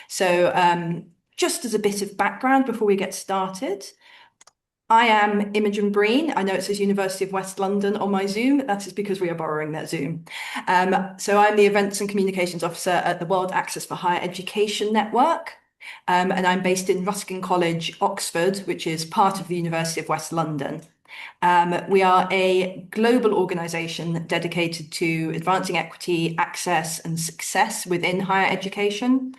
So just as a bit of background before we get started, I am Imogen Breen. I know it says University of West London on my Zoom. That is because we are borrowing their Zoom. So I'm the Events and Communications Officer at the World Access for Higher Education Network. And I'm based in Ruskin College, Oxford, which is part of the University of West London. We are a global organisation dedicated to advancing equity, access, and success within higher education,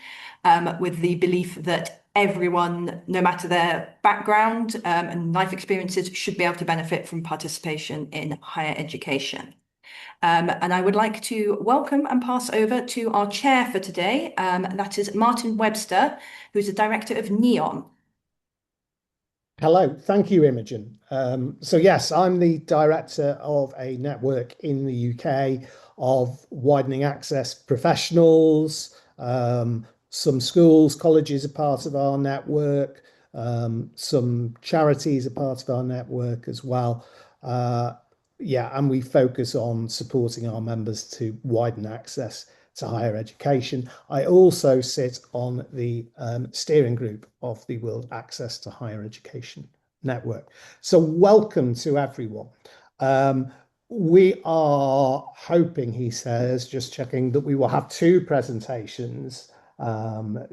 with the belief that everyone, no matter their background and life experiences, should be able to benefit from participation in higher education. And I would like to welcome and pass over to our chair for today. That is Martin Webster, who's the director of NEON. Hello, thank you, Imogen. So yes, I'm the director of a network in the UK of widening access professionals. Some schools, colleges are part of our network. Some charities are part of our network as well. Yeah, and we focus on supporting our members to widen access to higher education. I also sit on the steering group of the World Access to Higher Education Network. So welcome to everyone. We are hoping, he says, just checking, that we will have two presentations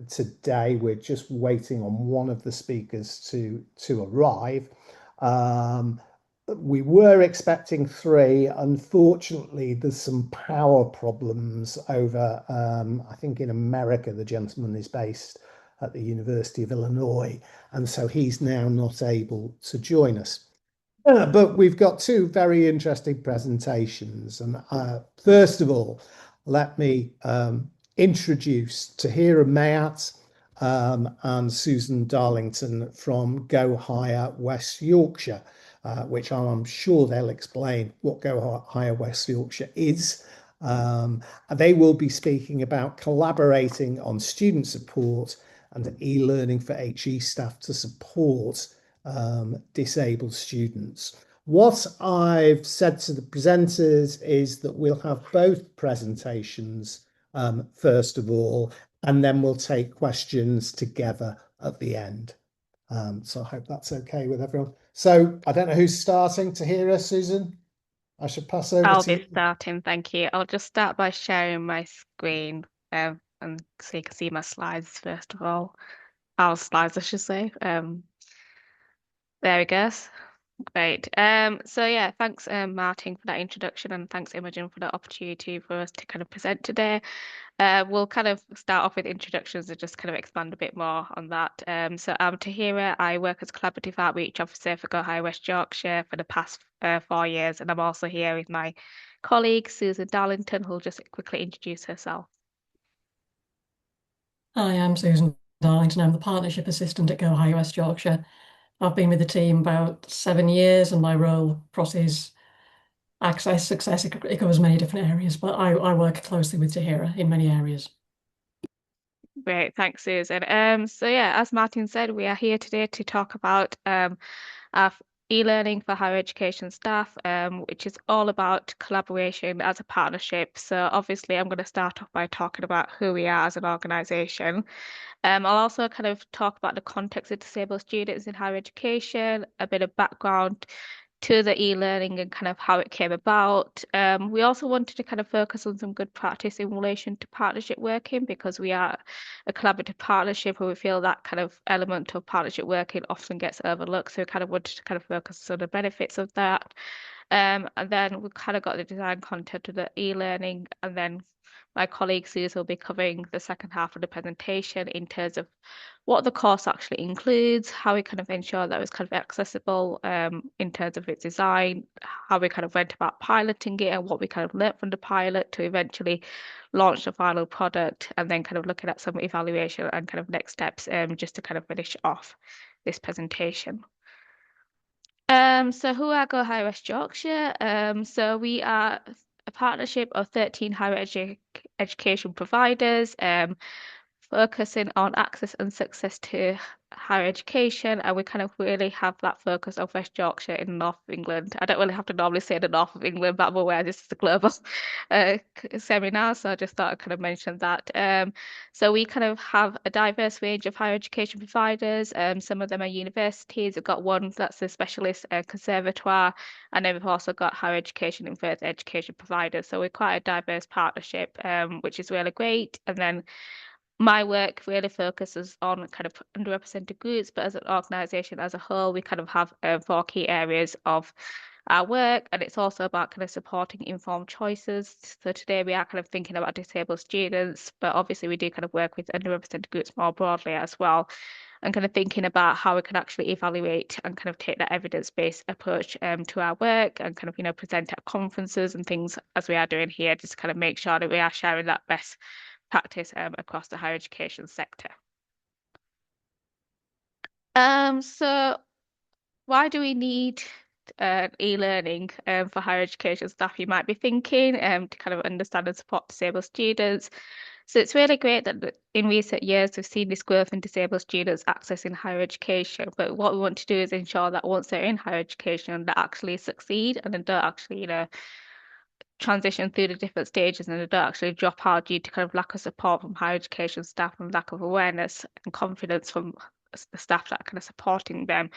today. We're just waiting on one of the speakers to arrive. We were expecting three. Unfortunately, there's some power problems over, I think in America, the gentleman is based at the University of Illinois, and so he's now not able to join us. But we've got two very interesting presentations. And first of all, let me introduce Tahera Mayat and Susan Darlington from Go Higher West Yorkshire. Which I'm sure they'll explain what Go Higher West Yorkshire is. They will be speaking about collaborating on student support and e-learning for HE staff to support disabled students. What I've said to the presenters is that we'll have both presentations first of all, and then we'll take questions together at the end. So I hope that's okay with everyone. So I don't know who's starting. Tahera, Susan? I should pass over I'll to be you. starting, thank you. I'll just start by sharing my screen and so you can see my slides first of all. Our slides, I should say. There we go. Great. So yeah, thanks Martin for that introduction and thanks Imogen for the opportunity for us to kind of present today. We'll kind of start off with introductions and just kind of expand a bit more on that. So I'm Tahera. I work as Collaborative Outreach Officer for Go Higher West Yorkshire for the past 4 years, and I'm also here with my colleague Susan Darlington, who'll just quickly introduce herself. Hi, I'm Susan Darlington. I'm the Partnership Assistant at Go Higher West Yorkshire. I've been with the team about 7 years, and my role crosses access, success. It covers many different areas, but I work closely with Tahera in many areas. Great, thanks, Susan. So yeah, as Martin said, we are here today to talk about our e-learning for higher education staff, which is all about collaboration as a partnership. So obviously, I'm going to start off by talking about who we are as an organisation. I'll also kind of talk about the context of disabled students in higher education, a bit of background to the e-learning and kind of how it came about. We also wanted to kind of focus on some good practice in relation to partnership working because we are a collaborative partnership and we feel that kind of element of partnership working often gets overlooked. So we kind of wanted to kind of focus on the benefits of that. And then we kind of got the design content of the e-learning, and then my colleague Suze will be covering the second half of the presentation in terms of what the course actually includes, how we kind of ensure that it's kind of accessible in terms of its design, how we kind of went about piloting it and what we kind of learned from the pilot to eventually launch the final product, and then kind of looking at some evaluation and kind of next steps just to kind of finish off this presentation. So who are Go Higher West Yorkshire? So we are a partnership of 13 higher education providers, focusing on access and success to higher education, and we kind of really have that focus of West Yorkshire in the north of England. I don't really have to normally say the north of England, but I'm aware this is a global seminar, so I just thought I'd kind of mention that. So we kind of have a diverse range of higher education providers. Some of them are universities. We've got one that's a specialist conservatoire, and then we've also got higher education and further education providers. So we're quite a diverse partnership, which is really great. And then my work really focuses on kind of underrepresented groups, but as an organisation as a whole, we kind of have 4 key areas of our work, and it's also about kind of supporting informed choices. So today we are kind of thinking about disabled students, but obviously we do kind of work with underrepresented groups more broadly as well, and kind of thinking about how we can actually evaluate and kind of take that evidence-based approach to our work, and kind of, you know, present at conferences and things as we are doing here, just to kind of make sure that we are sharing that best practice across the higher education sector. So why do we need e-learning for higher education staff, you might be thinking, to kind of understand and support disabled students? So it's really great that in recent years we've seen this growth in disabled students accessing higher education. But what we want to do is ensure that once they're in higher education, they actually succeed and then don't actually, you know, transition through the different stages and they don't actually drop out due to kind of lack of support from higher education staff and lack of awareness and confidence from the staff that are kind of supporting them.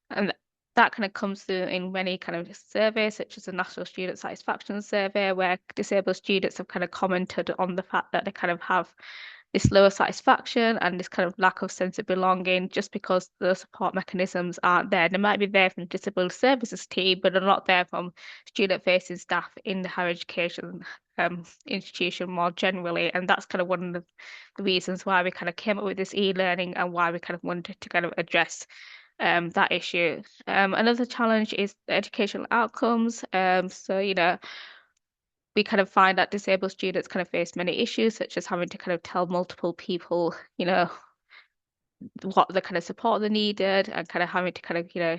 And that kind of comes through in many kind of surveys, such as the National Student Satisfaction Survey, where disabled students have kind of commented on the fact that they kind of have this lower satisfaction and this kind of lack of sense of belonging just because the support mechanisms aren't there. They might be there from the disability services team, but they're not there from student-facing staff in the higher education institution more generally. And that's kind of one of the reasons why we kind of came up with this e-learning and why we kind of wanted to kind of address that issue. Another challenge is the educational outcomes. So, you know, we kind of find that disabled students kind of face many issues, such as having to kind of tell multiple people, you know, what the kind of support they needed, and kind of having to kind of, you know,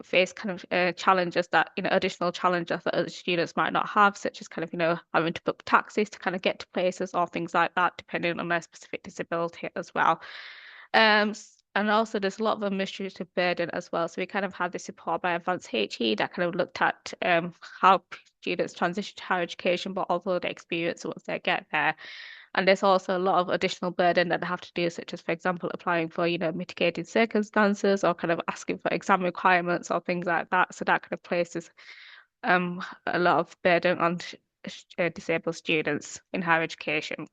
face kind of challenges that, you know, additional challenges that other students might not have, such as kind of, you know, having to book taxis to kind of get to places or things like that, depending on their specific disability as well. And also there's a lot of administrative burden as well. So we kind of had this support by Advanced HE that kind of looked at how students transition to higher education, but also the experience once they get there. And there's also a lot of additional burden that they have to do, such as, for example, applying for, you know, mitigating circumstances or kind of asking for exam requirements or things like that. So that kind of places a lot of burden on disabled students in higher education.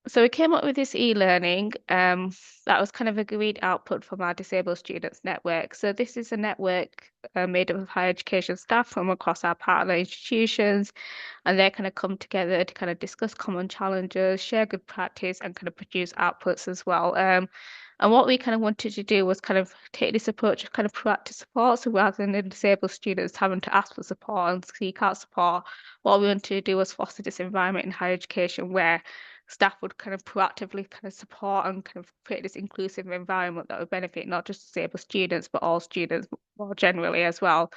So we came up with this e-learning that was kind of agreed output from our disabled students network. So this is a network made up of higher education staff from across our partner institutions, and they kind of come together to kind of discuss common challenges, share good practice, and kind of produce outputs as well. And what we kind of wanted to do was kind of take this approach of kind of proactive support. So rather than the disabled students having to ask for support and seek out support, what we wanted to do was foster this environment in higher education where staff would kind of proactively kind of support and kind of create this inclusive environment that would benefit not just disabled students, but all students more generally as well.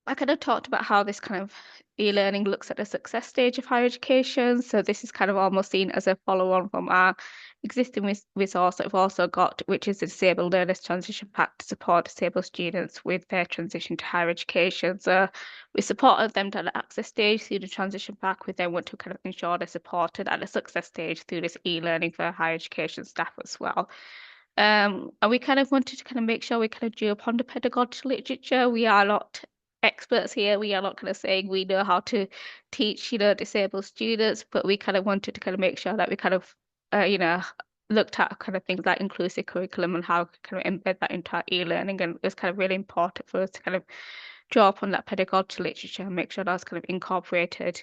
I kind of talked about how this kind of e-learning looks at the success stage of higher education. So this is kind of almost seen as a follow-on from our existing resource that we've also got, which is the Disabled Learners Transition Pack to support disabled students with their transition to higher education. So we supported them to the access stage through the transition pack. We then want to kind of ensure they're supported at the success stage through this e-learning for higher education staff as well. And we kind of wanted to kind of make sure we kind of drew upon the pedagogical literature. We are not experts here. We are not kind of saying we know how to teach, you know, disabled students, but we kind of wanted to kind of make sure that we kind of, you know, looked at kind of things like inclusive curriculum and how we kind of embed that into our e-learning. And it's kind of really important for us to kind of draw upon that pedagogical literature and make sure that's kind of incorporated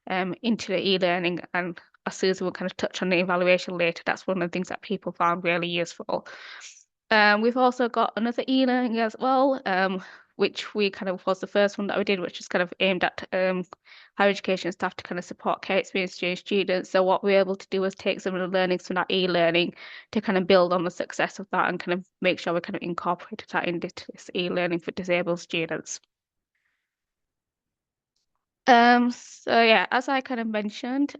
into the e-learning. And as Susan will kind of touch on the evaluation later, that's one of the things that people found really useful. We've also got another e-learning as well, which we kind of was the first one that we did, which is kind of aimed at higher education staff to kind of support care experience students. So what we were able to do was take some of the learnings from that e-learning to kind of build on the success of that and kind of make sure we kind of incorporated that into this e-learning for disabled students. So yeah, as I kind of mentioned,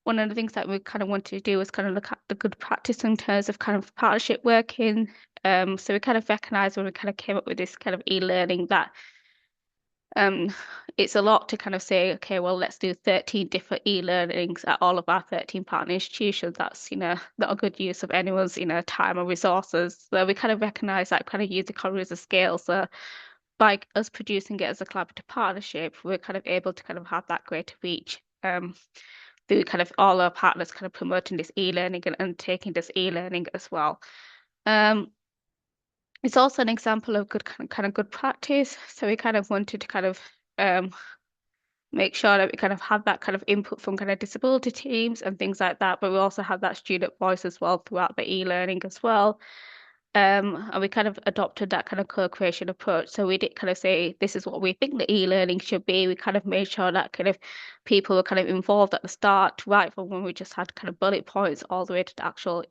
one of the things that we kind of wanted to do was kind of look at the good practice in terms of kind of partnership working. So we kind of recognized when we kind of came up with this kind of e-learning that it's a lot to kind of say, okay, well, let's do 13 different e-learnings at all of our 13 partner institutions. That's, not a good use of anyone's, time or resources. So we kind of recognize that kind of use economies of scale. So by us producing it as a collaborative partnership, we're kind of able to kind of have that greater reach. Through kind of all our partners kind of promoting this e-learning and taking this e-learning as well. It's also an example of good kind of good practice. So we kind of wanted to kind of make sure that we kind of have that kind of input from kind of disability teams and things like that, but we also have that student voice as well throughout the e-learning as well. And we kind of adopted that kind of co-creation approach. So we did kind of say, this is what we think the e-learning should be. We kind of made sure that kind of people were kind of involved at the start, right from when we just had kind of bullet points all the way to the actual,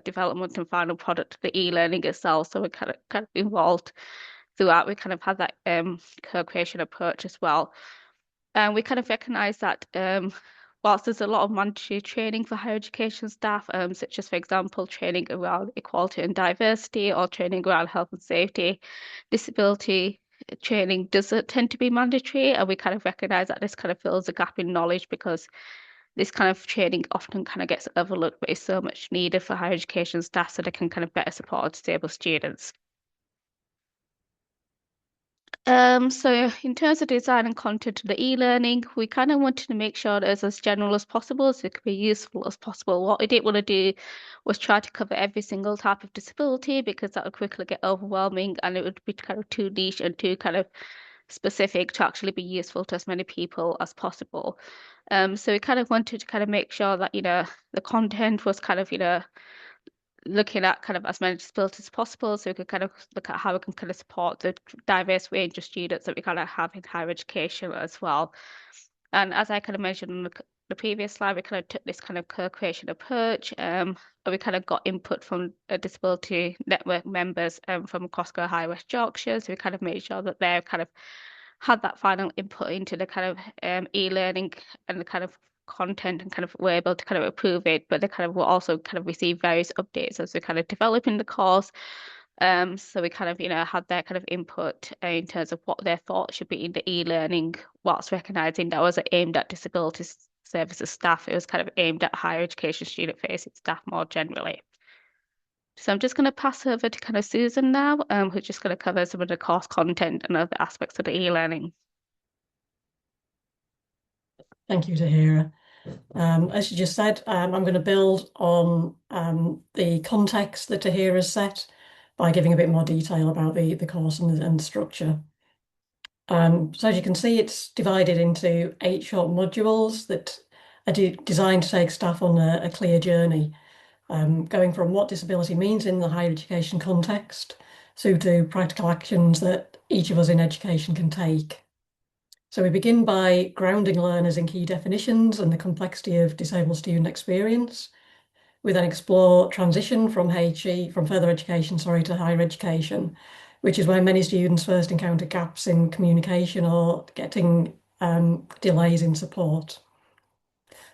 development and final product of the e-learning itself. So we're kind of involved throughout. We kind of had that co-creation approach as well. And we kind of recognize that whilst there's a lot of mandatory training for higher education staff, such as, for example, training around equality and diversity or training around health and safety, disability training doesn't tend to be mandatory. And we kind of recognize that this kind of fills a gap in knowledge because this kind of training often kind of gets overlooked, but is so much needed for higher education staff so they can kind of better support disabled students. So in terms of design and content of the e-learning, we kind of wanted to make sure that it's as general as possible, so it could be useful as possible. What we didn't want to do was try to cover every single type of disability because that would quickly get overwhelming and it would be kind of too niche and too kind of specific to actually be useful to as many people as possible. So we kind of wanted to kind of make sure that, the content was kind of, looking at kind of as many disabilities as possible, so we could kind of look at how we can kind of support the diverse range of students that we kind of have in higher education as well. And as I kind of mentioned in the previous slide, we kind of took this kind of co-creation approach, and we kind of got input from disability network members from across Higher West Yorkshire. So we kind of made sure that they kind of had that final input into the kind of e-learning and the kind of content and kind of were able to kind of approve it, but they kind of will also kind of receive various updates as we kind of develop in the course. So we kind of, had their kind of input in terms of what their thoughts should be in the e-learning, whilst recognizing that was aimed at disability services staff. It was kind of aimed at higher education student-facing staff more generally. So I'm just going to pass over to kind of Susan now, who's just going to cover some of the course content and other aspects of the e-learning. Thank you, Tahera. As you just said, I'm going to build on the context that Tahera set by giving a bit more detail about the course and the structure. So as you can see, it's divided into 8 short modules that are designed to take staff on a clear journey, going from what disability means in the higher education context through to practical actions that each of us in education can take. So we begin by grounding learners in key definitions and the complexity of disabled student experience. We then explore transition from further education, to higher education, which is where many students first encounter gaps in communication or getting delays in support.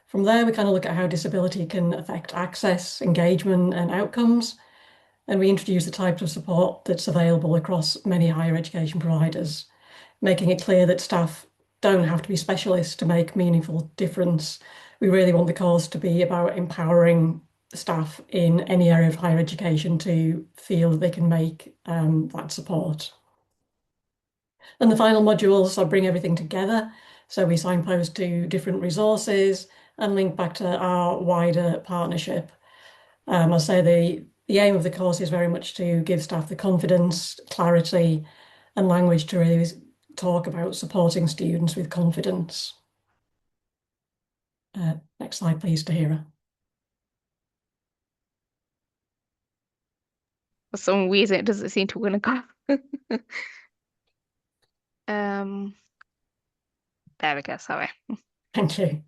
From there, we kind of look at how disability can affect access, engagement, and outcomes. And we introduce the types of support that's available across many higher education providers, making it clear that staff don't have to be specialists to make meaningful difference. We really want the course to be about empowering staff in any area of higher education to feel that they can make that support. And the final modules bring everything together. So we signpost to different resources and link back to our wider partnership. I say the aim of the course is very much to give staff the confidence, clarity, and language to really talk about supporting students with confidence. Next slide, please, Tahera. For some reason, it doesn't seem to win a go. There we go, sorry. Thank you.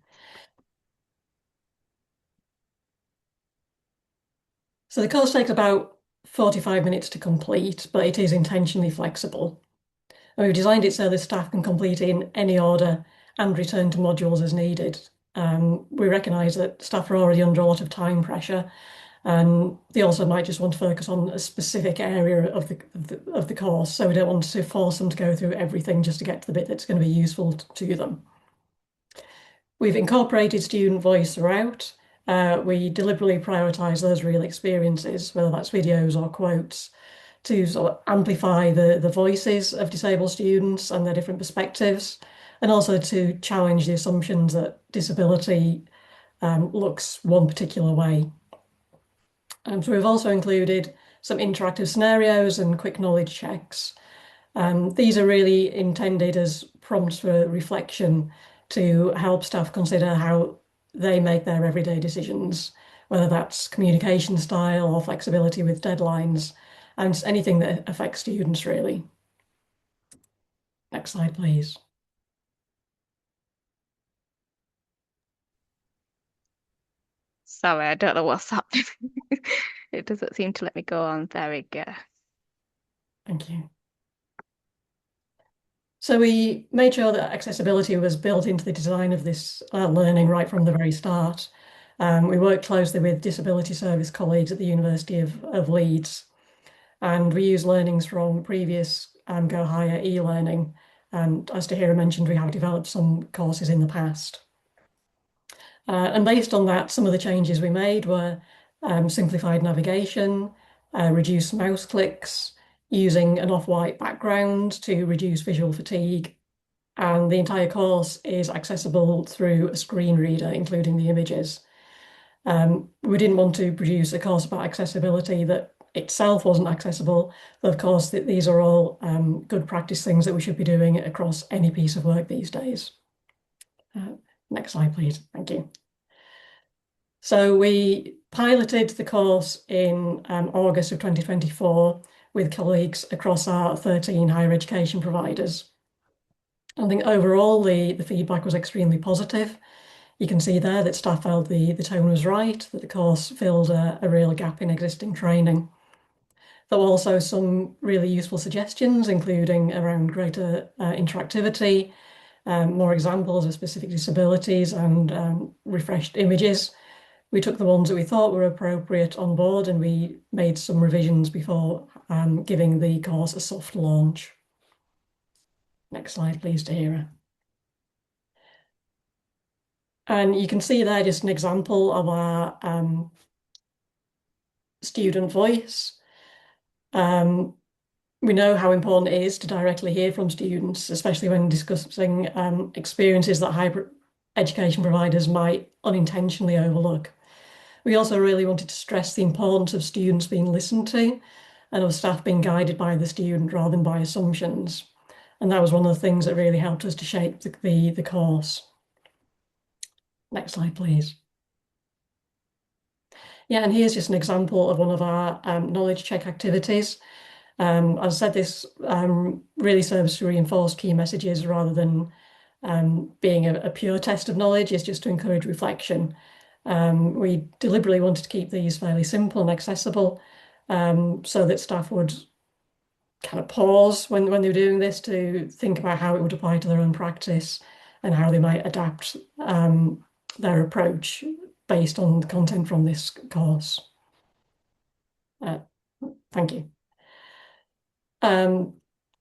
So the course takes about 45 minutes to complete, but it is intentionally flexible. And we've designed it so the staff can complete in any order and return to modules as needed. We recognise that staff are already under a lot of time pressure, and they also might just want to focus on a specific area of the course. So we don't want to force them to go through everything just to get to the bit that's going to be useful to them. We've incorporated student voice throughout. We deliberately prioritise those real experiences, whether that's videos or quotes, to sort of amplify the voices of disabled students and their different perspectives, and also to challenge the assumptions that disability looks one particular way. So we've also included some interactive scenarios and quick knowledge checks. These are really intended as prompts for reflection to help staff consider how they make their everyday decisions, whether that's communication style or flexibility with deadlines, and anything that affects students really. Next slide, please. Sorry, I don't know what's happening. It doesn't seem to let me go on. There we go. Thank you. So we made sure that accessibility was built into the design of this learning right from the very start. We worked closely with disability service colleagues at the University of Leeds, and we use learnings from previous Go Higher e-learning. And as Tahera mentioned, we have developed some courses in the past. And based on that, some of the changes we made were simplified navigation, reduced mouse clicks, using an off-white background to reduce visual fatigue. And the entire course is accessible through a screen reader, including the images. We didn't want to produce a course about accessibility that itself wasn't accessible, but of course these are all good practice things that we should be doing across any piece of work these days. Next slide, please. Thank you. So we piloted the course in August of 2024 with colleagues across our 13 higher education providers. I think overall the feedback was extremely positive. You can see there that staff felt the tone was right, that the course filled a real gap in existing training. There were also some really useful suggestions, including around greater interactivity, more examples of specific disabilities, and refreshed images. We took the ones that we thought were appropriate on board, and we made some revisions before giving the course a soft launch. Next slide, please, Tahera. And you can see there just an example of our student voice. We know how important it is to directly hear from students, especially when discussing experiences that higher education providers might unintentionally overlook. We also really wanted to stress the importance of students being listened to and of staff being guided by the student rather than by assumptions. And that was one of the things that really helped us to shape the course. Next slide, please. Yeah, and here's just an example of one of our knowledge check activities. As I said, this really serves to reinforce key messages rather than being a pure test of knowledge. It's just to encourage reflection. We deliberately wanted to keep these fairly simple and accessible so that staff would kind of pause when they were doing this to think about how it would apply to their own practice and how they might adapt their approach based on the content from this course. Thank you.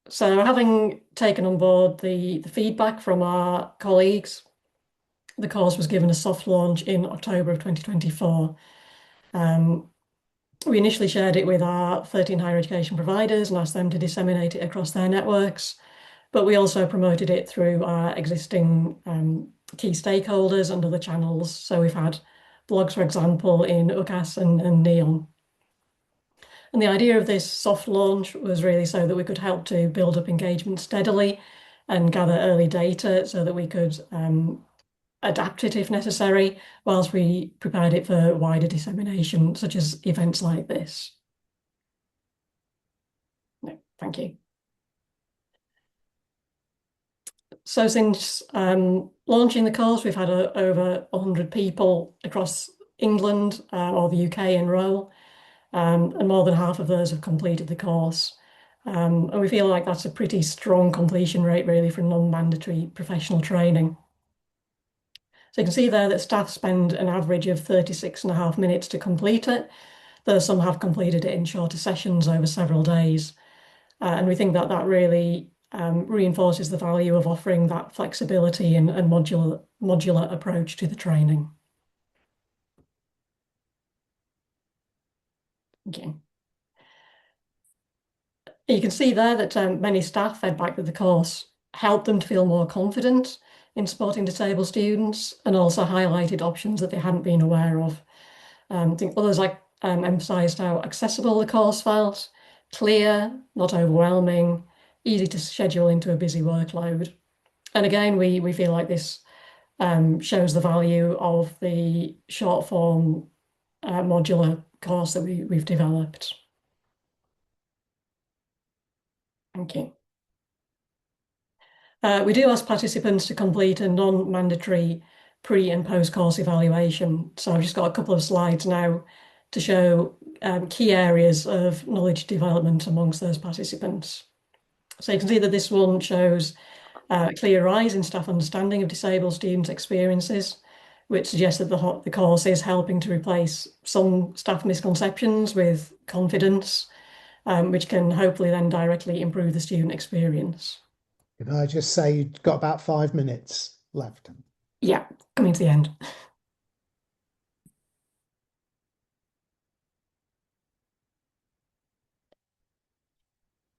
So having taken on board the feedback from our colleagues, the course was given a soft launch in October of 2024. We initially shared it with our 13 higher education providers and asked them to disseminate it across their networks, but we also promoted it through our existing key stakeholders and other channels. So we've had blogs, for example, in UCAS and Neon. And the idea of this soft launch was really so that we could help to build up engagement steadily and gather early data so that we could adapt it if necessary, whilst we prepared it for wider dissemination, such as events like this. No, thank you. So since launching the course, we've had over 100 people across England or the UK enrol, and more than half of those have completed the course. And we feel like that's a pretty strong completion rate really for non-mandatory professional training. So you can see there that staff spend an average of 36.5 minutes to complete it, though some have completed it in shorter sessions over several days. And we think that that really reinforces the value of offering that flexibility and modular approach to the training. Okay. You can see there that many staff fed back that the course helped them to feel more confident in supporting disabled students and also highlighted options that they hadn't been aware of. I think others emphasised how accessible the course felt, clear, not overwhelming, easy to schedule into a busy workload. And again, we feel like this shows the value of the short form modular course that we've developed. Thank you. We do ask participants to complete a non-mandatory pre and post-course evaluation. So I've just got a couple of slides now to show key areas of knowledge development amongst those participants. So you can see that this one shows a clear rise in staff understanding of disabled students' experiences, which suggests that the course is helping to replace some staff misconceptions with confidence, which can hopefully then directly improve the student experience. Can I just say you've got about 5 minutes left? Yeah, coming to the end.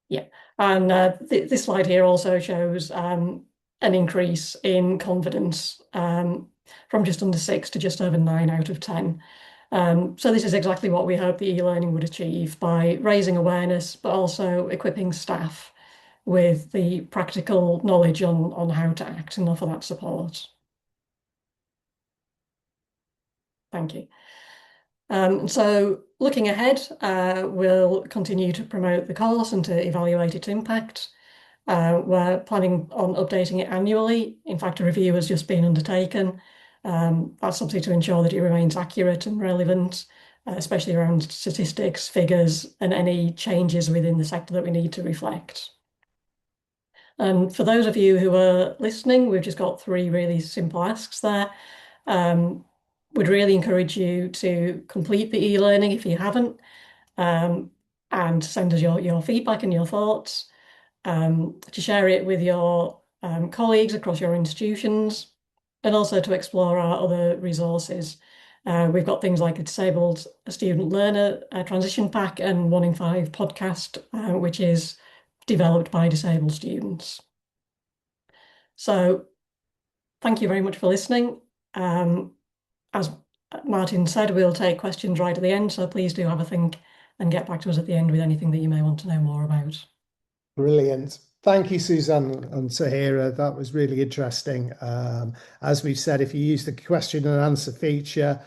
Yeah, and this slide here also shows an increase in confidence from just under 6 to just over 9 out of 10. So this is exactly what we hope the e-learning would achieve by raising awareness, but also equipping staff with the practical knowledge on how to act and offer that support. Thank you. So looking ahead, we'll continue to promote the course and to evaluate its impact. We're planning on updating it annually. In fact, a review has just been undertaken. That's something to ensure that it remains accurate and relevant, especially around statistics, figures, and any changes within the sector that we need to reflect. And for those of you who are listening, we've just got 3 really simple asks there. Would really encourage you to complete the e-learning if you haven't, and send us your feedback and your thoughts, to share it with your colleagues across your institutions, and also to explore our other resources. We've got things like a disabled student learner transition pack and 1 in 5 podcast, which is developed by disabled students. So thank you very much for listening. As Martin said, we'll take questions right at the end, so please do have a think and get back to us at the end with anything that you may want to know more about. Brilliant. Thank you, Susan and Tahera. That was really interesting. As we've said, if you use the question and answer feature,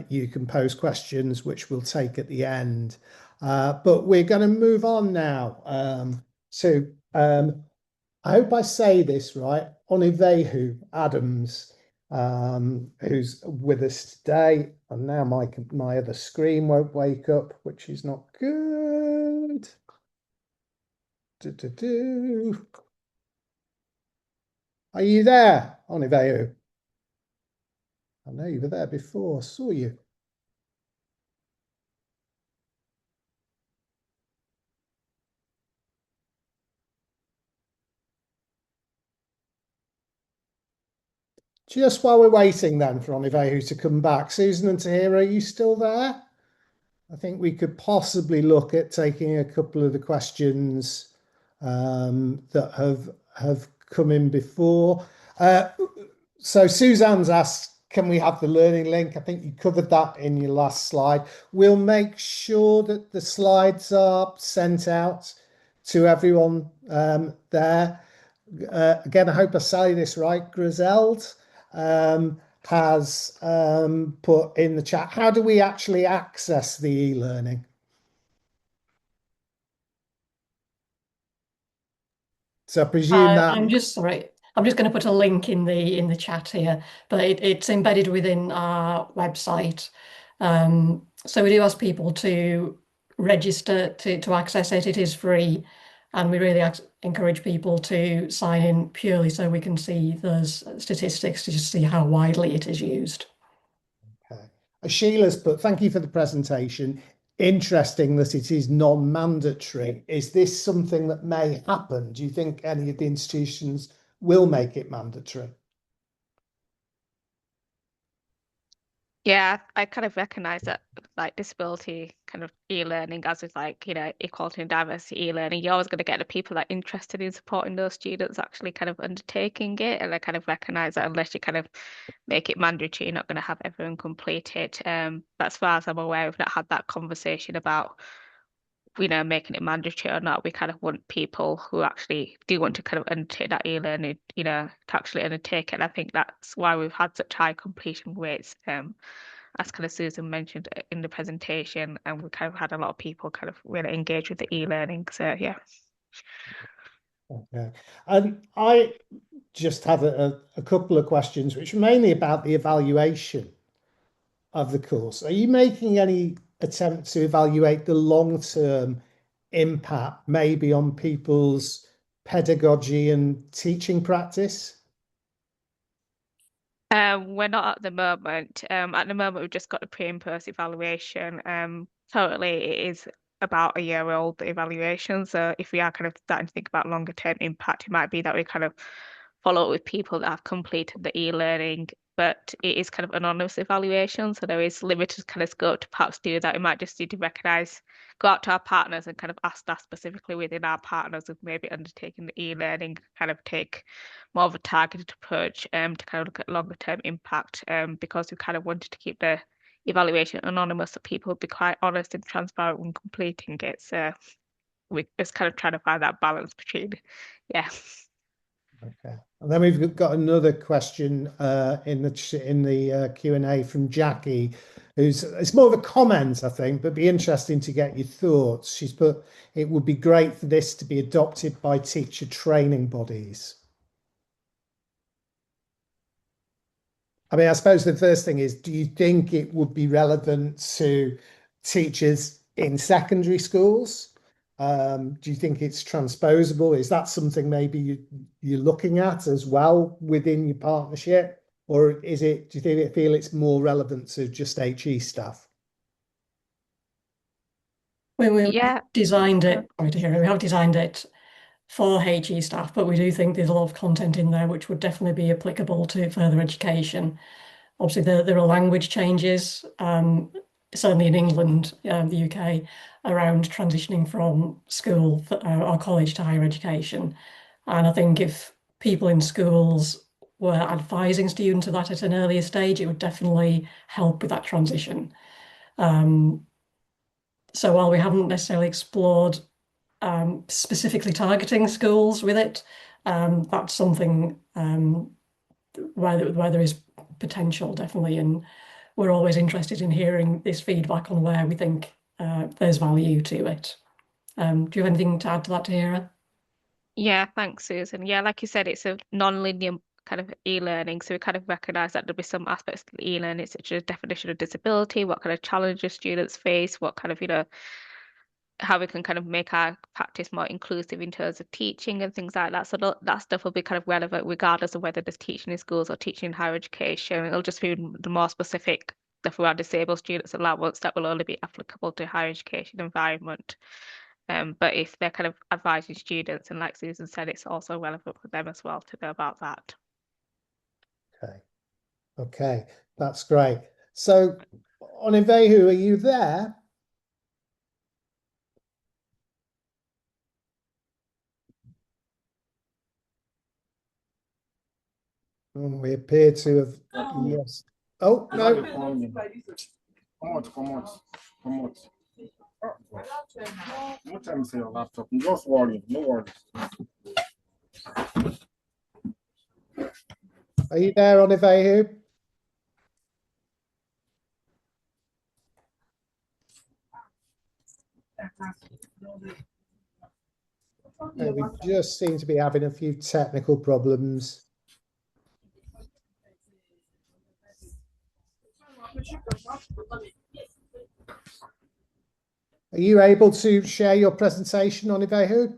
you can pose questions, which we'll take at the end. But we're going to move on now to, I hope I say this right, Onivehu Adams, who's with us today. And now my other screen won't wake up, which is not good. Are you there, Onivehu? I know you were there before. I saw you. Just while we're waiting then for Onivehu to come back, Susan and Tahera, are you still there? I think we could possibly look at taking a couple of the questions that have come in before. So Suzanne's asked, can we have the learning link? I think you covered that in your last slide. We'll make sure that the slides are sent out to everyone there. Again, I hope I say this right. Griseld has put in the chat, how do we actually access the e-learning? So I presume that I'm just sorry. I'm just going to put a link in the chat here, but it's embedded within our website. So we do ask people to register to access it. It is free. And we really encourage people to sign in purely so we can see those statistics to just see how widely it is used. Okay. Sheila's put, thank you for the presentation. Interesting that it is non-mandatory. Is this something that may happen? Do you think any of the institutions will make it mandatory? Yeah, I kind of recognize that like disability kind of e-learning as with like, equality and diversity e-learning, you're always going to get the people that are interested in supporting those students actually kind of undertaking it. And I kind of recognize that unless you kind of make it mandatory, you're not going to have everyone complete it. But as far as I'm aware, we've not had that conversation about, making it mandatory or not. We kind of want people who actually do want to kind of undertake that e-learning, to actually undertake it. And I think that's why we've had such high completion rates. As kind of Susan mentioned in the presentation, and we kind of had a lot of people kind of really engage with the e-learning. So yeah. Okay. And I just have a couple of questions, which are mainly about the evaluation of the course. Are you making any attempt to evaluate the long-term impact maybe on people's pedagogy and teaching practice? We're not at the moment. At the moment, we've just got the pre and post evaluation. Currently, it is about a year old, the evaluation. So if we are kind of starting to think about longer term impact, it might be that we kind of follow up with people that have completed the e-learning, but it is kind of anonymous evaluation. So there is limited kind of scope to perhaps do that. We might just need to recognise, go out to our partners and kind of ask that specifically within our partners who've maybe undertaken the e-learning, kind of take more of a targeted approach to kind of look at longer term impact because we kind of wanted to keep the evaluation anonymous so people would be quite honest and transparent when completing it. So we're just kind of trying to find that balance between, yeah. Okay, and then we've got another question in the Q&A from Jackie, it's more of a comment, I think, but be interesting to get your thoughts. She's put, it would be great for this to be adopted by teacher training bodies. I mean, I suppose the first thing is, do you think it would be relevant to teachers in secondary schools? Do you think it's transposable? Is that something maybe you're looking at as well within your partnership? Or is it, do you feel it's more relevant to just HE staff? We Yeah. designed it, sorry to hear it, we have designed it for HE staff, but we do think there's a lot of content in there which would definitely be applicable to further education. Obviously, there are language changes, certainly in England, the UK, around transitioning from school or college to higher education. And I think if people in schools were advising students of that at an earlier stage, it would definitely help with that transition. So while we haven't necessarily explored specifically targeting schools with it, that's something where there is potential, definitely, and we're always interested in hearing this feedback on where we think there's value to it. Do you have anything to add to that, Tahera? Yeah, thanks, Susan. Yeah, like you said, it's a non-linear kind of e-learning. So we kind of recognise that there'll be some aspects of the e-learning, such as definition of disability, what kind of challenges students face, what kind of, how we can kind of make our practice more inclusive in terms of teaching and things like that. So that stuff will be kind of relevant regardless of whether there's teaching in schools or teaching in higher education. It'll just be the more specific stuff around disabled students allowance that will only be applicable to higher education environment. But if they're kind of advising students, and like Susan said, it's also relevant for them as well to know about that. Okay, that's great. So, Onivehu, are you there? We appear to have lost. Oh, no. Come out. No time to say your laptop. You just worry. No worries. Are you there, Onivehu? We just seem to be having a few technical problems. Are you able to share your presentation, Onivehu?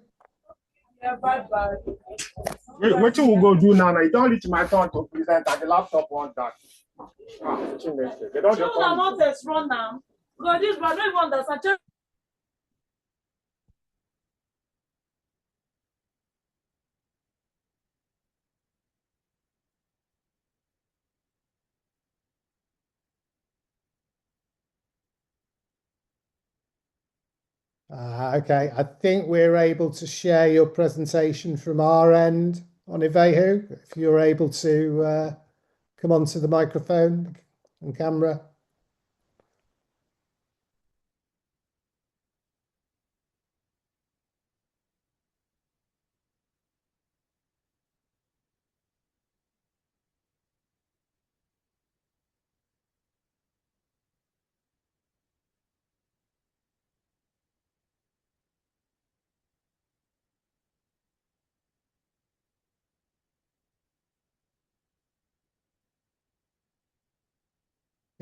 What you will go do now? You don't reach my turn to present at the laptop on that. They don't run now. God, this one, don't even understand. Okay, I think we're able to share your presentation from our end, Onivehu, if you're able to come onto the microphone and camera.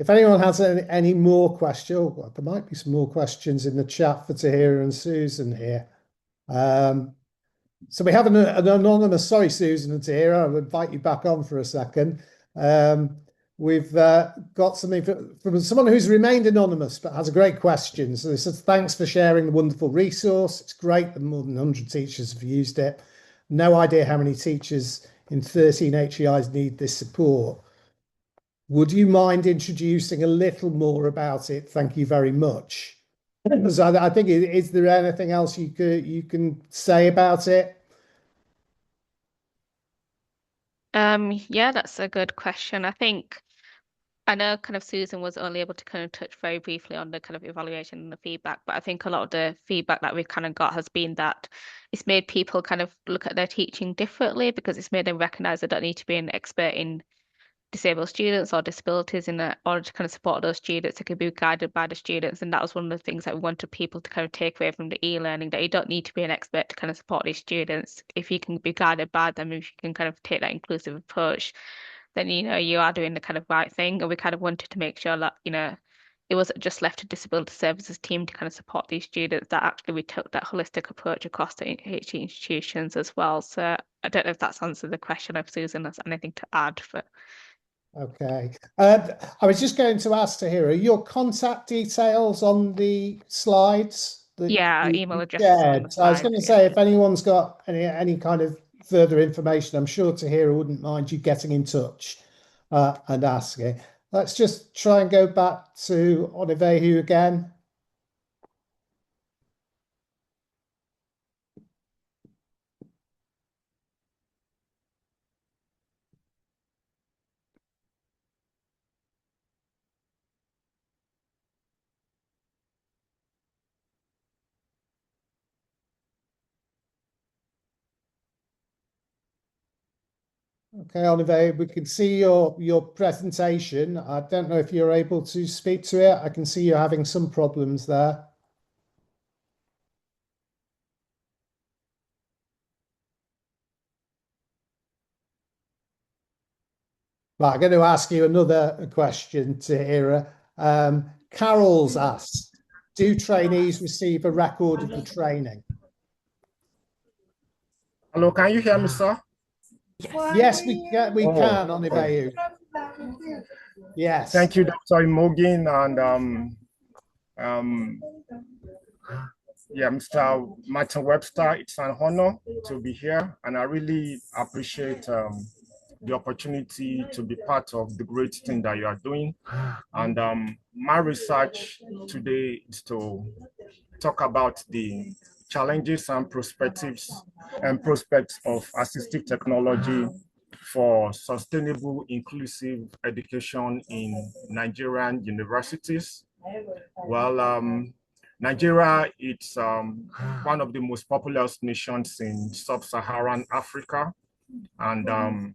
If anyone has any more questions, well, there might be some more questions in the chat for Tahera and Susan here. So we have an anonymous, sorry, Susan and Tahera, I'll invite you back on for a second. We've got something from someone who's remained anonymous but has a great question. So it says, thanks for sharing the wonderful resource. It's great that more than 100 teachers have used it. No idea how many teachers in 13 HEIs need this support. Would you mind introducing a little more about it? Thank you very much. So I think, is there anything else you can say about it? Yeah, that's a good question. I know kind of Susan was only able to kind of touch very briefly on the kind of evaluation and the feedback, but I think a lot of the feedback that we've kind of got has been that it's made people kind of look at their teaching differently because it's made them recognize they don't need to be an expert in disabled students or disabilities in order to kind of support those students. They could be guided by the students. And that was one of the things that we wanted people to kind of take away from the e-learning, that you don't need to be an expert to kind of support these students. If you can be guided by them, if you can kind of take that inclusive approach, then, you are doing the kind of right thing. And we kind of wanted to make sure that, it wasn't just left to disability services team to kind of support these students, that actually we took that holistic approach across the HE institutions as well. So I don't know if that's answered the question, if Susan has anything to add. Okay. I was just going to ask Tahera, your contact details on the slides that Yeah, you email addresses on shared. the So I was slide. going to say, if anyone's got any kind of further information, I'm sure Tahera wouldn't mind you getting in touch and asking. Let's just try and go back to Onivehu again. Okay, Onivehu, we can see your presentation. I don't know if you're able to speak to it. I can see you're having some problems there. Right, I'm going to ask you another question, Tahera. Carol's asked, do trainees receive a record of the training? Hello, can you hear me, sir? Yes, we can, Onivehu. Yes. Thank you, Dr. Imogen, and yeah, Mr. Martin Webster. It's an honor to be here, and I really appreciate the opportunity to be part of the great thing that you are doing. And my research today is to talk about the challenges and prospects of assistive technology for sustainable, inclusive education in Nigerian universities. Well, Nigeria, it's one of the most populous nations in sub-Saharan Africa. And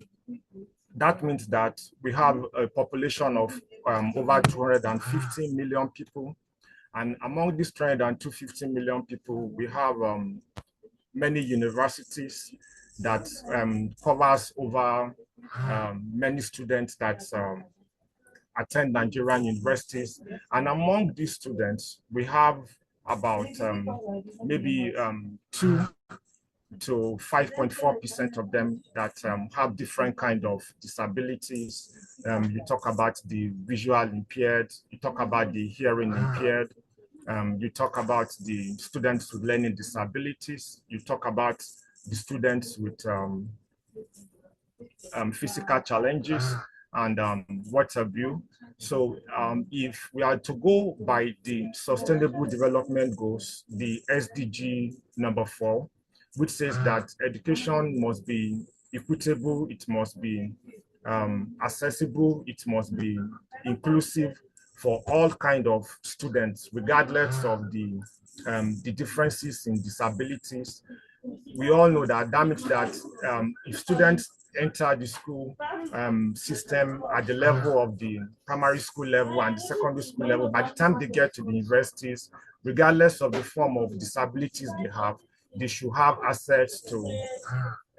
that means that we have a population of over 250 million people. And among these 250 million people, we have many universities that covers over many students that attend Nigerian universities. And among these students, we have about maybe two to 5.4% of them that have different kind of disabilities. You talk about the visual impaired, you talk about the hearing impaired, you talk about the students with learning disabilities, you talk about the students with physical challenges and what have you. So if we are to go by the Sustainable Development Goals, the SDG number 4, which says that education must be equitable, it must be accessible, it must be inclusive for all kind of students, regardless of the differences in disabilities. We all know that that means that if students enter the school system at the level of the primary school level and the secondary school level, by the time they get to the universities, regardless of the form of disabilities they have, they should have access to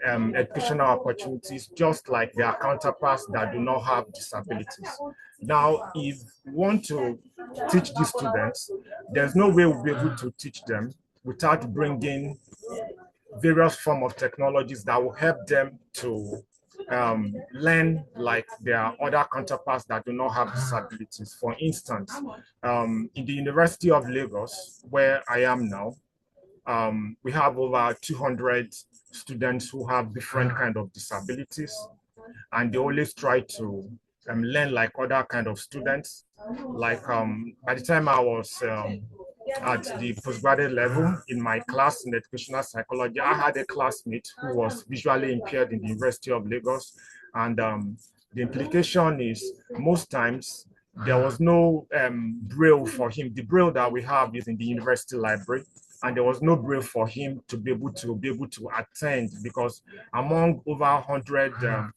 educational opportunities just like their counterparts that do not have disabilities. Now, if we want to teach these students, there's no way we'll be able to teach them without bringing various forms of technologies that will help them to learn like their other counterparts that do not have disabilities. For instance, in the University of Lagos, where I am now, we have over 200 students who have different kind of disabilities, and they always try to learn like other kind of students. Like by the time I was at the postgraduate level in my class in educational psychology, I had a classmate who was visually impaired in the University of Lagos. And the implication is most times there was no braille for him. The braille that we have is in the university library, and there was no braille for him to be able to attend, because among over 100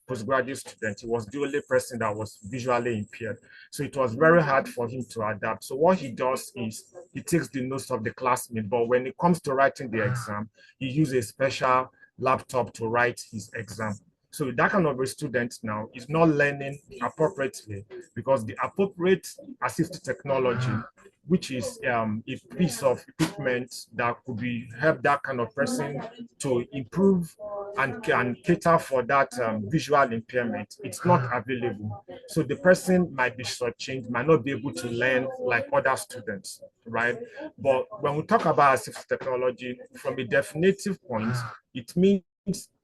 postgraduate students, he was the only person that was visually impaired. So it was very hard for him to adapt. So what he does is he takes the notes of the classmate, but when it comes to writing the exam, he uses a special laptop to write his exam. So that kind of a student now is not learning appropriately, because the appropriate assistive technology, which is a piece of equipment that could be help that kind of person to improve and can cater for that visual impairment, it's not available. So the person might be shortchanged, might not be able to learn like other students, right? But when we talk about assistive technology, from a definitive point, it means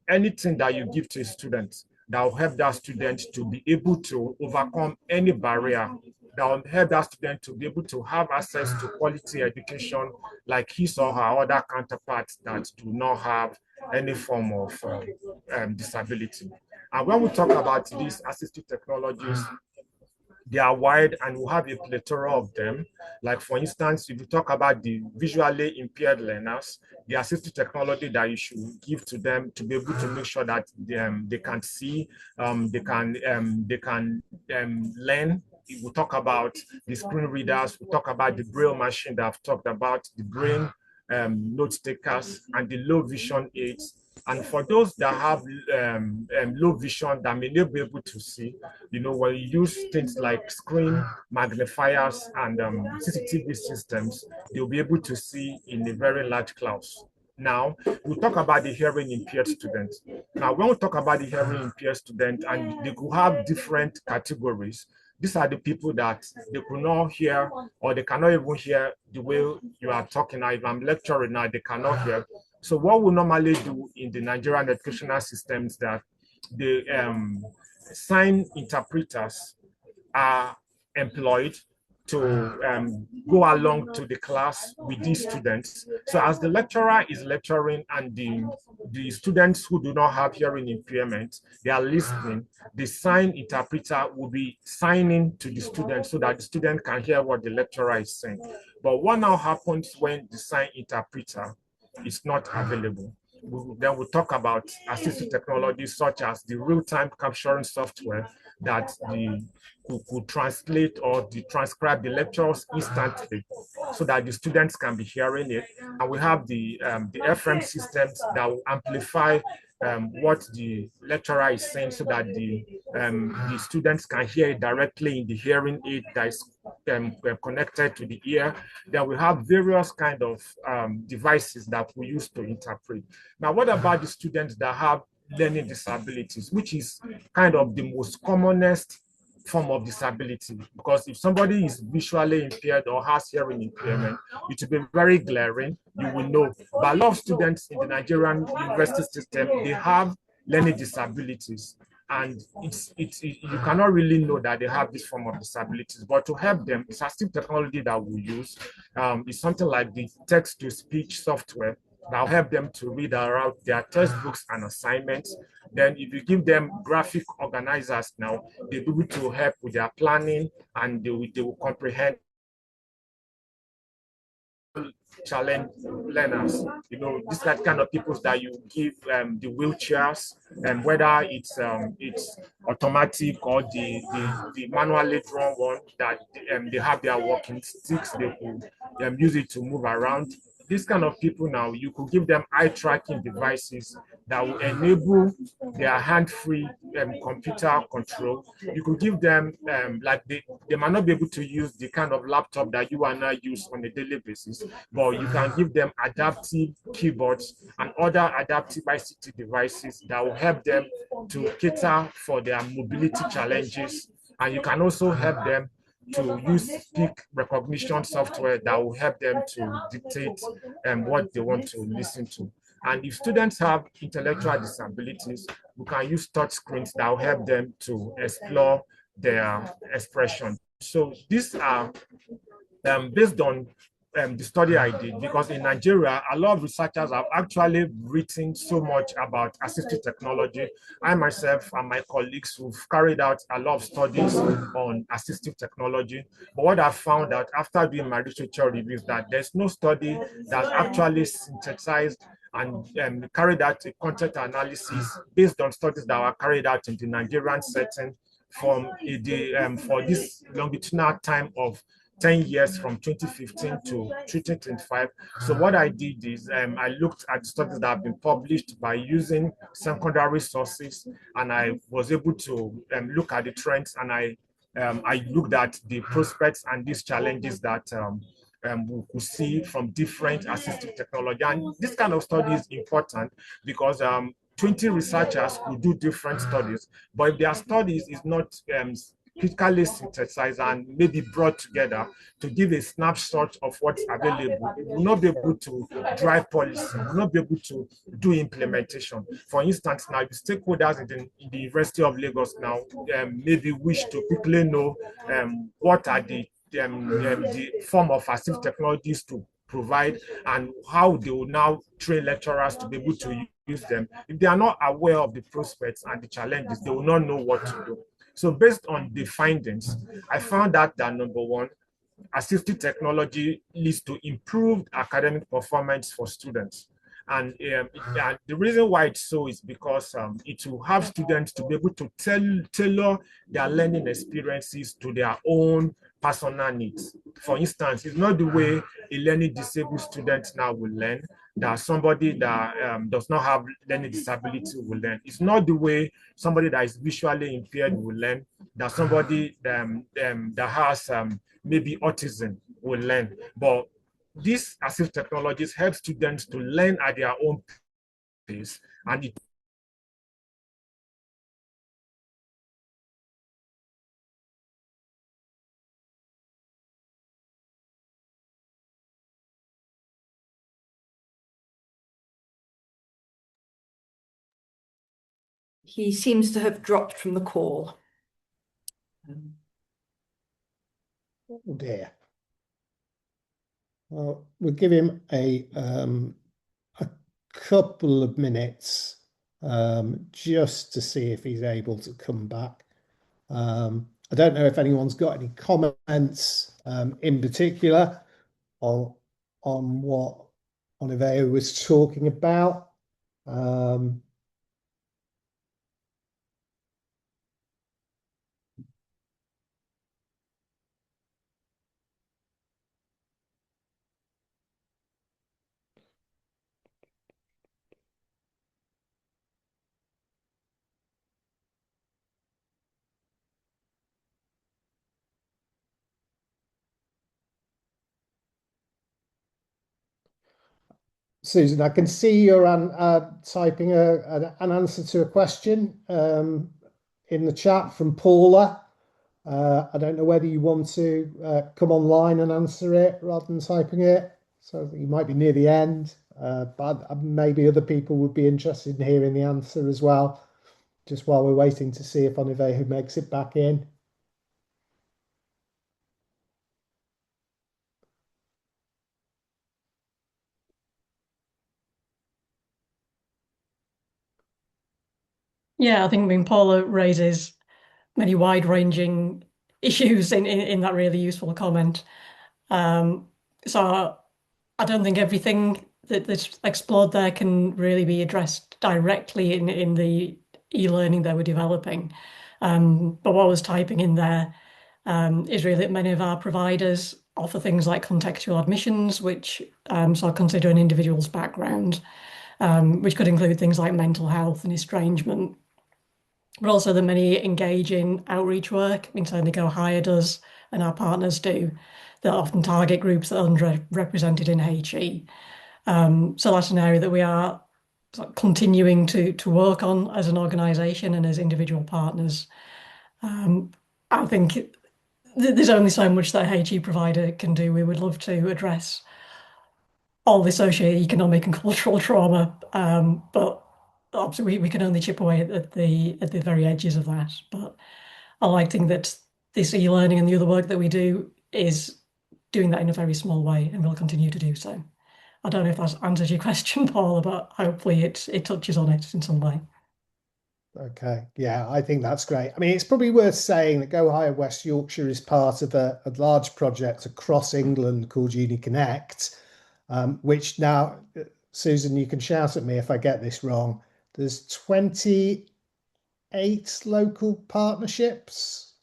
anything that you give to a student that will help that student to be able to overcome any barrier, that will help that student to be able to have access to quality education like his or her other counterparts that do not have any form of disability. And when we talk about these assistive technologies, they are wide and we have a plethora of them. Like for instance, if you talk about the visually impaired learners, the assistive technology that you should give to them to be able to make sure that they can see, they can learn. We talk about the screen readers, we talk about the braille machine that I've talked about, the brain note takers, and the low vision aids. And for those that have low vision that may not be able to see, you know, when you use things like screen magnifiers and CCTV systems, they'll be able to see in a very large class. Now, we'll talk about the hearing impaired students. Now, when we talk about the hearing impaired student, and they could have different categories, these are the people that they could not hear, or they cannot even hear the way you are talking now. If I'm lecturing now, they cannot hear. So what we normally do in the Nigerian educational system is that the sign interpreters are employed to go along to the class with these students. So as the lecturer is lecturing and the students who do not have hearing impairment, they are listening, the sign interpreter will be signing to the student so that the student can hear what the lecturer is saying. But what now happens when the sign interpreter is not available? Then we'll talk about assistive technologies such as the real-time capturing software that could translate or transcribe the lectures instantly so that the students can be hearing it. And we have the FM systems that will amplify what the lecturer is saying so that the students can hear it directly in the hearing aid that is connected to the ear. Then we have various kind of devices that we use to interpret. Now, what about the students that have learning disabilities, which is kind of the most commonest form of disability? Because if somebody is visually impaired or has hearing impairment, it will be very glaring, you will know. But a lot of students in the Nigerian university system, they have learning disabilities. And you cannot really know that they have this form of disabilities. But to help them, it's assistive technology that we use. It's something like the text-to-speech software that will help them to read out their textbooks and assignments. Then if you give them graphic organizers now, they'll be able to help with their planning, and they will comprehend challenge learners. You know, these are the kind of people that you give the wheelchairs, and whether it's automatic or the manually drawn one that they have their walking sticks, they could use it to move around. These kind of people now, you could give them eye tracking devices that will enable their hand-free computer control. You could give them like they might not be able to use the kind of laptop that you and I use on a daily basis, but you can give them adaptive keyboards and other adaptive ICT devices that will help them to cater for their mobility challenges. And you can also help them to use speak recognition software that will help them to dictate what they want to listen to. And if students have intellectual disabilities, we can use touch screens that will help them to explore their expression. So these are based on the study I did, because in Nigeria, a lot of researchers have actually written so much about assistive technology. I myself and my colleagues who've carried out a lot of studies on assistive technology. But what I found out after doing my literature reviews, that there's no study that actually synthesized and carried out a content analysis based on studies that were carried out in the Nigerian setting from for this longitudinal time of 10 years from 2015 to 2025. So what I did is I looked at studies that have been published by using secondary sources, and I was able to look at the trends, and I looked at the prospects and these challenges that we could see from different assistive technology. And this kind of study is important because 20 researchers could do different studies, but if their studies is not critically synthesized and maybe brought together to give a snapshot of what's available, we will not be able to drive policy, we will not be able to do implementation. For instance, now the stakeholders in the University of Lagos now maybe wish to quickly know what are the form of assistive technologies to provide and how they will now train lecturers to be able to use them. If they are not aware of the prospects and the challenges, they will not know what to do. So based on the findings, I found out that number one, assistive technology leads to improved academic performance for students. And the reason why it's so is because it will have students to be able to tailor their learning experiences to their own personal needs. For instance, it's not the way a learning disabled student now will learn that somebody that does not have learning disability will learn. It's not the way somebody that is visually impaired will learn that somebody that has maybe autism will learn. But these assistive technologies help students to learn at their own pace, and it He seems to have dropped from the call. Oh dear. Well, we'll give him a couple of minutes just to see if he's able to come back. I don't know if anyone's got any comments in particular on what Onivehu was talking about. Susan, I can see you're typing an answer to a question in the chat from Paula. I don't know whether you want to come online and answer it rather than typing it. So you might be near the end, but maybe other people would be interested in hearing the answer as well, just while we're waiting to see if Onivehu makes it back in. Yeah, I mean, Paula raises many wide-ranging issues in that really useful comment. So I don't think everything that's explored there can really be addressed directly in the e-learning that we're developing. But what I was typing in there is really that many of our providers offer things like contextual admissions, which so consider an individual's background, which could include things like mental health and estrangement, but also that many engage in outreach work. I mean, certainly Go Higher does, and our partners do, that often target groups that are underrepresented in HE. So that's an area that we are continuing to work on as an organisation and as individual partners. I think there's only so much that a HE provider can do. We would love to address all the socio-economic and cultural trauma, but obviously we can only chip away at the very edges of that. But I like to think that this e-learning and the other work that we do is doing that in a very small way, and we'll continue to do so. I don't know if that answers your question, Paula, but hopefully it touches on it in some way. Okay, yeah, I think that's great. I mean, it's probably worth saying that Go Higher West Yorkshire is part of a large project across England called UniConnect, which now, Susan, you can shout at me if I get this wrong. There's 28 local partnerships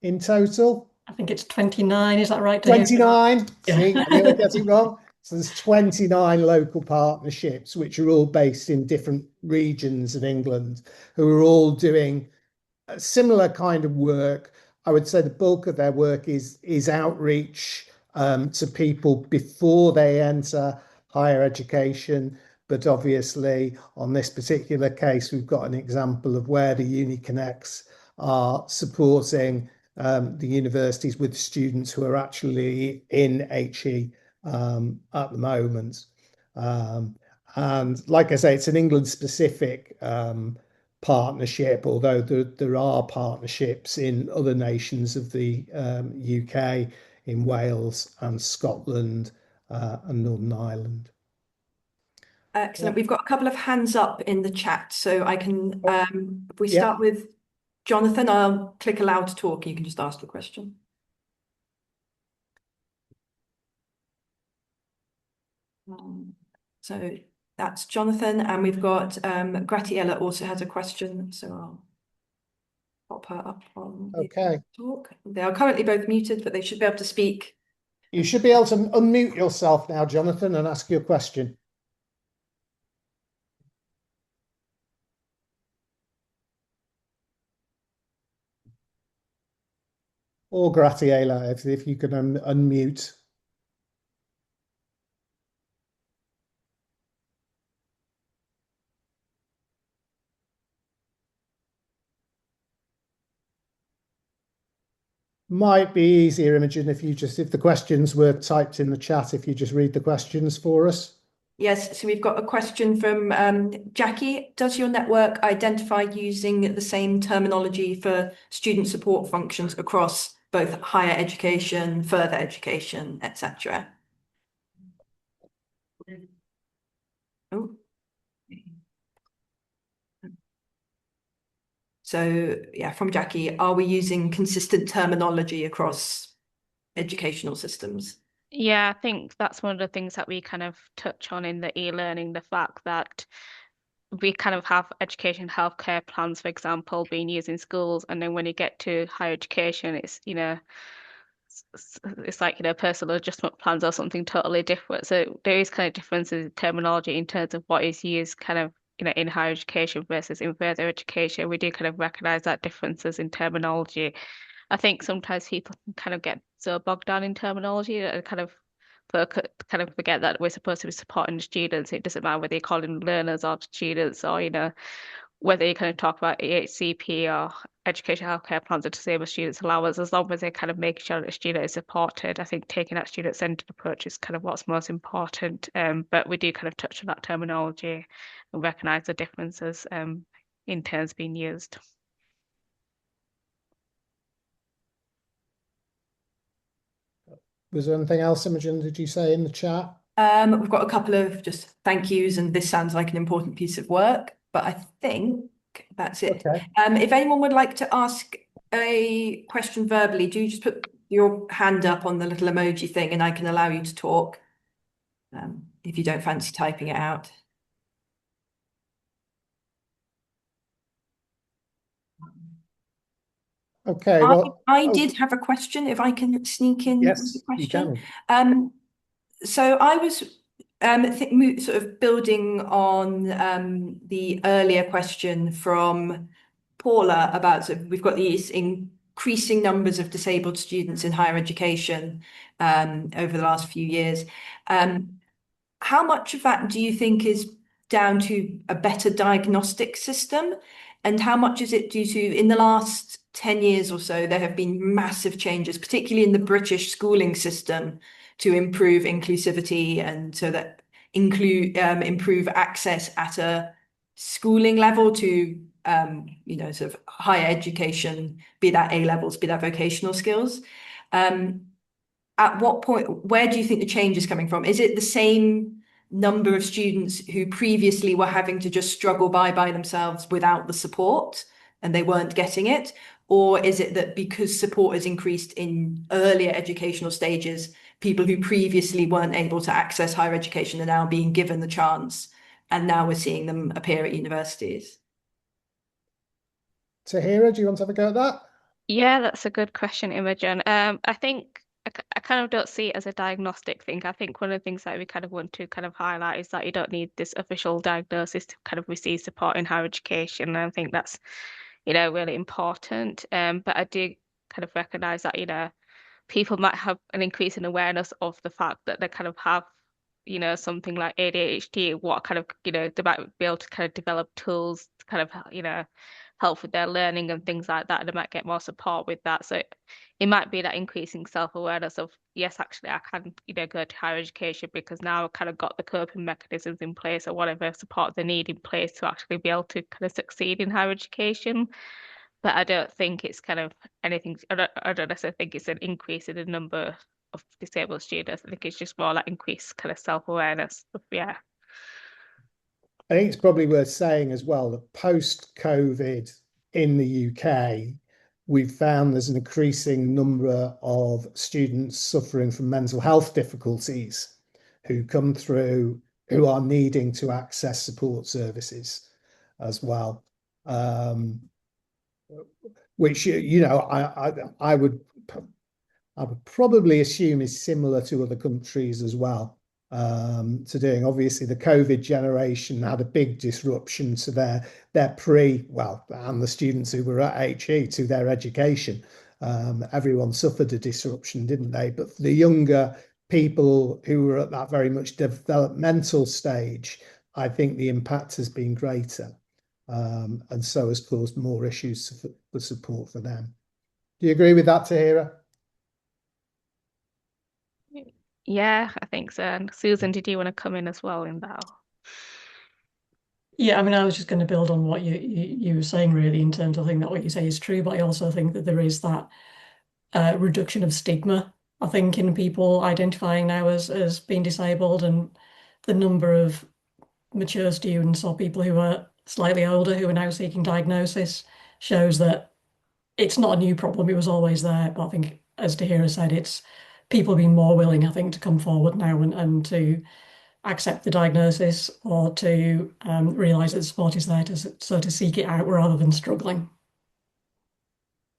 in total. I think it's 29, is that right? 29. Yeah. See, I knew I'd get it wrong. So there's 29 local partnerships, which are all based in different regions of England, who are all doing a similar kind of work. I would say the bulk of their work is outreach to people before they enter higher education. But obviously, on this particular case, we've got an example of where the Uni Connects are supporting the universities with students who are actually in HE at the moment. And like I say, it's an England specific partnership, although there are partnerships in other nations of the UK, in Wales and Scotland and Northern Ireland. Excellent. We've got a couple of hands up in the chat, so I can, if we start with Jonathan, I'll click allow to talk. You can just ask the question. So that's Jonathan, and we've got Gratiella also has a question, so I'll pop her up on the talk. They are currently both muted, but they should be able to speak. You should be able to unmute yourself now, Jonathan, and ask your question. Or Gratiella, if you can unmute. Might be easier, Imogen, if the questions were typed in the chat, if you just read the questions for us. Yes, so we've got a question from Jackie. Does your network identify using the same terminology for student support functions across both higher education, further education, etc.? Oh. So yeah, from Jackie, are we using consistent terminology across educational systems? Yeah, I think that's one of the things that we kind of touch on in the e-learning, the fact that we kind of have education healthcare plans, for example, being used in schools, and then when you get to higher education, it's it's like personal adjustment plans or something totally different. So there is kind of differences in terminology in terms of what is used kind of in higher education versus in further education. We do kind of recognize that differences in terminology. I think sometimes people can kind of get so bogged down in terminology that kind of kind of forget that we're supposed to be supporting the students. It doesn't matter whether you call them learners or students, or whether you kind of talk about EHCP or education healthcare plans or disabled students allowance, as long as they kind of make sure that the student is supported. I think taking that student-centered approach is kind of what's most important. But we do kind of touch on that terminology and recognise the differences in terms being used. Was there anything else, Imogen, did you say in the chat? We've got a couple of just thank yous, and this sounds like an important piece of work, but I think that's it. Okay. If anyone would like to ask a question verbally, do just put your hand up on the little emoji thing and I can allow you to talk, if you don't fancy typing it out. Okay, well, I did have a question, if I can sneak in with yes, a you question. can. So I was sort of building on the earlier question from Paula about we've got these increasing numbers of disabled students in higher education over the last few years. How much of that do you think is down to a better diagnostic system? And how much is it due to, in the last 10 years or so, there have been massive changes, particularly in the British schooling system, to improve inclusivity and so that improve access at a schooling level to sort of higher education, be that A levels, be that vocational skills. At what point, where do you think the change is coming from? Is it the same number of students who previously were having to just struggle by themselves without the support and they weren't getting it? Or is it that because support has increased in earlier educational stages, people who previously weren't able to access higher education are now being given the chance, and now we're seeing them appear at universities? Tahera, do you want to have a go at that? Yeah, that's a good question, Imogen. I think I kind of don't see it as a diagnostic thing. I think one of the things that we kind of want to kind of highlight is that you don't need this official diagnosis to kind of receive support in higher education. And I think that's, really important. But I do kind of recognize that, people might have an increase in awareness of the fact that they kind of have, something like ADHD, what kind of, they might be able to kind of develop tools to kind of, help with their learning and things like that. They might get more support with that. So it might be that increasing self-awareness of, yes, actually, I can, go to higher education because now I've kind of got the coping mechanisms in place or whatever support they need in place to actually be able to kind of succeed in higher education. But I don't think it's kind of anything, I don't necessarily think it's an increase in the number of disabled students. I think it's just more like increased kind of self-awareness. Yeah. I think it's probably worth saying as well that post-COVID in the UK, we've found there's an increasing number of students suffering from mental health difficulties who come through, who are needing to access support services as well. Which, I would probably assume is similar to other countries as well. To doing. Obviously, the COVID generation had a big disruption to their and the students who were at HE to their education. Everyone suffered a disruption, didn't they? But for the younger people who were at that very much developmental stage, I think the impact has been greater, and so has caused more issues for support for them. Do you agree with that, Tahera? Yeah, I think so. And Susan, did you want to come in as well in that? Yeah, I mean, I was just going to build on what you were saying, really, in terms of I think that what you say is true, but I also think that there is that reduction of stigma, I think, in people identifying now as being disabled, and the number of mature students or people who are slightly older who are now seeking diagnosis shows that it's not a new problem. It was always there, but I think, as Tahera said, it's people being more willing, I think, to come forward now and to accept the diagnosis or to realise that support is there to seek it out rather than struggling.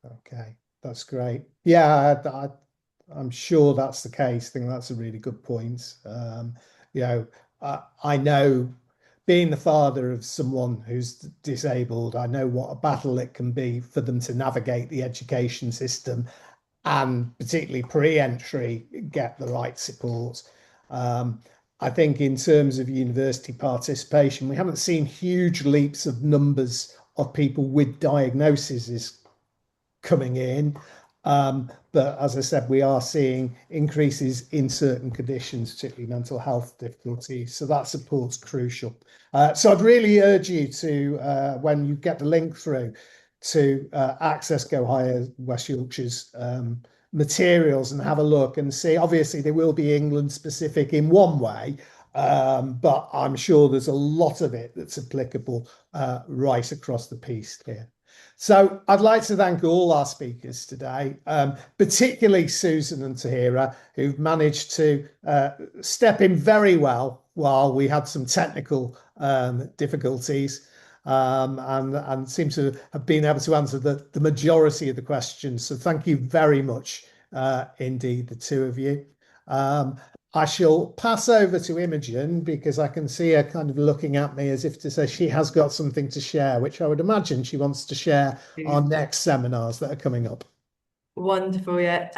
Okay, that's great. Yeah, I'm sure that's the case. I think that's a really good point. I know, being the father of someone who's disabled, I know what a battle it can be for them to navigate the education system, and particularly pre-entry, get the right support. I think in terms of university participation, we haven't seen huge leaps of numbers of people with diagnoses coming in. But as I said, we are seeing increases in certain conditions, particularly mental health difficulties. So that support's crucial. So I'd really urge you to, when you get the link through, to access Go Higher West Yorkshire's materials and have a look and see. Obviously, they will be England specific in one way, but I'm sure there's a lot of it that's applicable right across the piece here. So I'd like to thank all our speakers today, particularly Susan and Tahera, who've managed to step in very well while we had some technical difficulties, and seem to have been able to answer the majority of the questions. So thank you very much indeed, the two of you. I shall pass over to Imogen because I can see her kind of looking at me as if to say she has got something to share, which I would imagine she wants to share on next seminars that are coming up. Wonderful, yeah.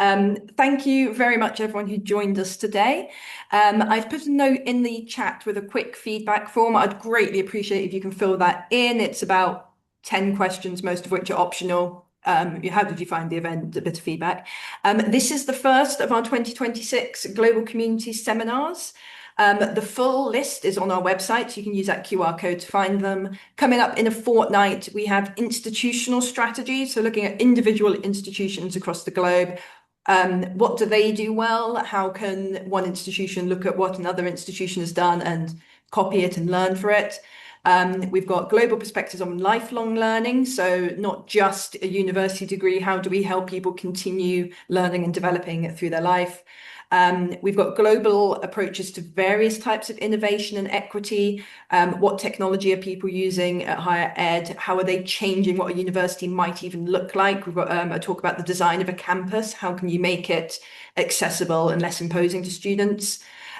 Thank you very much, everyone who joined us today. I've put a note in the chat with a quick feedback form. I'd greatly appreciate if you can fill that in. It's about 10 questions, most of which are optional. How did you find the event? A bit of feedback. This is the first of our 2026 Global Communities seminars. The full list is on our website, so you can use that QR code to find them. Coming up in a fortnight, we have institutional strategy, so looking at individual institutions across the globe. What do they do well? How can one institution look at what another institution has done and copy it and learn for it? We've got global perspectives on lifelong learning, so not just a university degree. How do we help people continue learning and developing through their life? We've got global approaches to various types of innovation and equity. What technology are people using at higher ed? How are they changing what a university might even look like? We've got a talk about the design of a campus. How can you make it accessible and less imposing to students?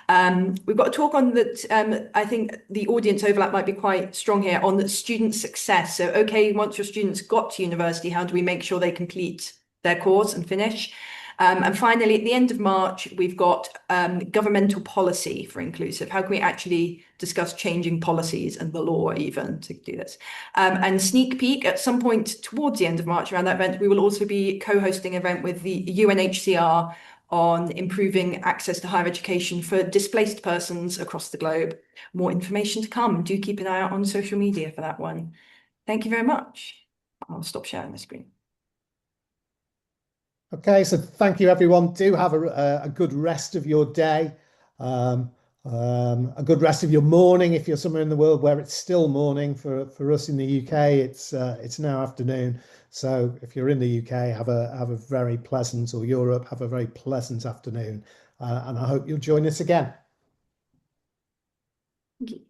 We've got a talk on that. I think the audience overlap might be quite strong here on the student success. So, okay, once your students got to university, how do we make sure they complete their course and finish? And finally, at the end of March, we've got governmental policy for inclusive. How can we actually discuss changing policies and the law even to do this? And sneak peek, at some point towards the end of March around that event, we will also be co-hosting an event with the UNHCR on improving access to higher education for displaced persons across the globe. More information to come. Do keep an eye out on social media for that one. Thank you very much. I'll stop sharing my screen. Okay, so thank you, everyone. Do have a good rest of your day, a good rest of your morning if you're somewhere in the world where it's still morning. For us in the UK, it's now afternoon. So if you're in the UK, have a very pleasant, or Europe, have a very pleasant afternoon. And I hope you'll join us again. Thank you.